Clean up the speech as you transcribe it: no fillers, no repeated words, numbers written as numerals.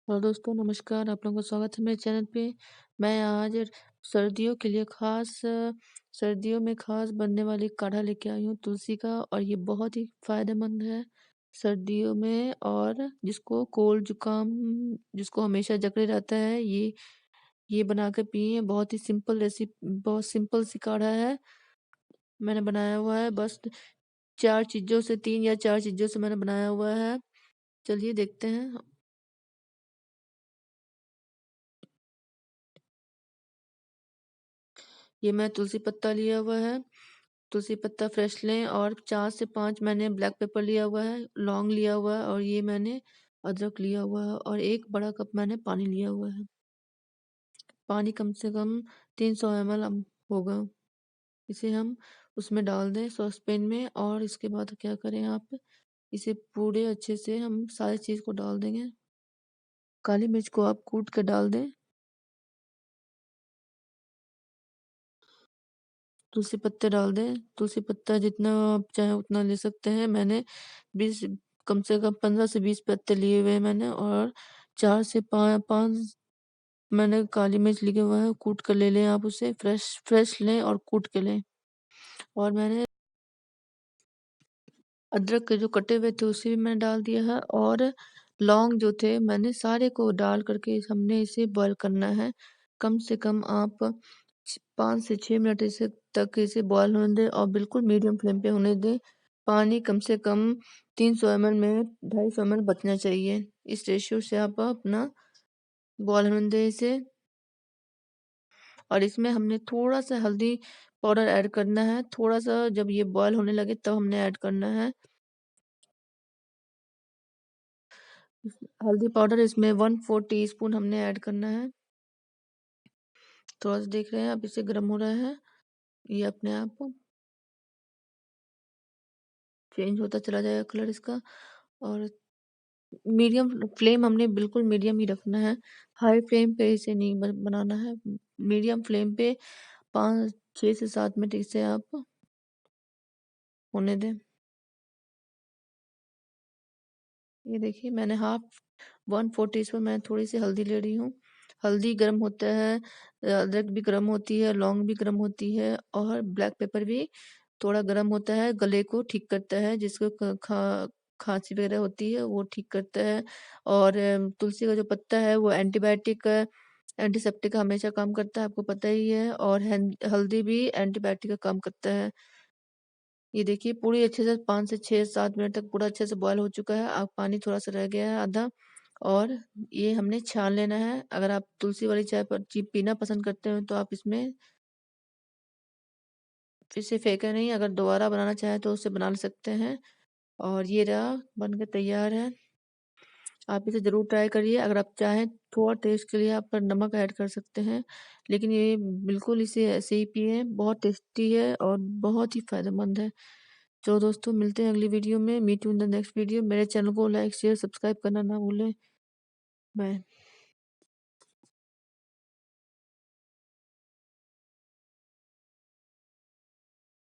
Hello दोस्तों, नमस्कार। आप लोगों का स्वागत है मेरे चैनल पे। मैं आज सर्दियों के लिए सर्दियों में खास बनने वाली काढ़ा लेके आई हूँ तुलसी का, और ये बहुत ही फ़ायदेमंद है सर्दियों में। और जिसको कोल्ड जुकाम, जिसको हमेशा जकड़े रहता है, ये बना के पिए। बहुत सिंपल सी काढ़ा है। मैंने बनाया हुआ है बस 4 चीज़ों से, 3 या 4 चीज़ों से मैंने बनाया हुआ है। चलिए देखते हैं। ये मैं तुलसी पत्ता लिया हुआ है। तुलसी पत्ता फ्रेश लें, और 4 से 5 मैंने ब्लैक पेपर लिया हुआ है, लौंग लिया हुआ है, और ये मैंने अदरक लिया हुआ है, और 1 बड़ा कप मैंने पानी लिया हुआ है। पानी कम से कम 300 ml होगा। इसे हम उसमें डाल दें सॉसपैन में, और इसके बाद क्या करें आप, इसे पूरे अच्छे से हम सारी चीज़ को डाल देंगे। काली मिर्च को आप कूट के डाल दें। तुलसी पत्ते डाल दें। तुलसी पत्ता जितना आप चाहें उतना ले सकते हैं। मैंने 20 कम से कम 15 से 20 पत्ते लिए हुए हैं मैंने, और 4 से 5 मैंने काली मिर्च लिए हुआ है। कूट कर ले लें आप उसे, फ्रेश फ्रेश लें और कूट के लें। और मैंने अदरक के जो कटे हुए थे उसे भी मैंने डाल दिया है, और लौंग जो थे मैंने सारे को डाल करके हमने इसे बॉईल करना है। कम से कम आप 5 से 6 मिनट इसे बॉईल होने दें, और बिल्कुल मीडियम फ्लेम पे होने दें। पानी कम से कम 300 ml में 250 ml बचना चाहिए। इस रेशियो से आप अपना बॉईल होने दें इसे। और इसमें हमने थोड़ा सा हल्दी पाउडर ऐड करना है। थोड़ा सा जब ये बॉईल होने लगे तब हमने ऐड करना है हल्दी पाउडर। इसमें 1/4 टीस्पून हमने ऐड करना है। थोड़ा सा देख रहे हैं आप, इसे गर्म हो रहा है, ये अपने आप चेंज होता चला जाएगा कलर इसका। और मीडियम फ्लेम हमने बिल्कुल मीडियम ही रखना है। हाई फ्लेम पे इसे नहीं बनाना है। मीडियम फ्लेम पे 5 6 से 7 मिनट इसे आप होने दें। ये देखिए, मैंने 1/4 टीस्पून मैंने थोड़ी सी हल्दी ले रही हूँ। हल्दी गर्म होता है, अदरक भी गर्म होती है, लौंग भी गर्म होती है, और ब्लैक पेपर भी थोड़ा गर्म होता है। गले को ठीक करता है, जिसको खांसी वगैरह होती है वो ठीक करता है। और तुलसी का जो पत्ता है वो एंटीबायोटिक, एंटीसेप्टिक का हमेशा काम करता है, आपको पता ही है। और हल्दी भी एंटीबायोटिक का काम करता है। ये देखिए, पूरी अच्छे से 5 से 6 7 मिनट तक पूरा अच्छे से बॉयल हो चुका है। अब पानी थोड़ा सा रह गया है आधा, और ये हमने छान लेना है। अगर आप तुलसी वाली चाय पर ची पीना पसंद करते हो तो आप इसमें इसे फेंके नहीं, अगर दोबारा बनाना चाहें तो उसे बना सकते हैं। और ये रहा, बन के तैयार है। आप इसे ज़रूर ट्राई करिए। अगर आप चाहें थोड़ा टेस्ट के लिए आप पर नमक ऐड कर सकते हैं, लेकिन ये बिल्कुल इसे ऐसे ही पिएँ। बहुत टेस्टी है और बहुत ही फ़ायदेमंद है। चलो दोस्तों, मिलते हैं अगली वीडियो में। Meet you in the next video. मेरे चैनल को लाइक शेयर सब्सक्राइब करना ना भूलें। बाय।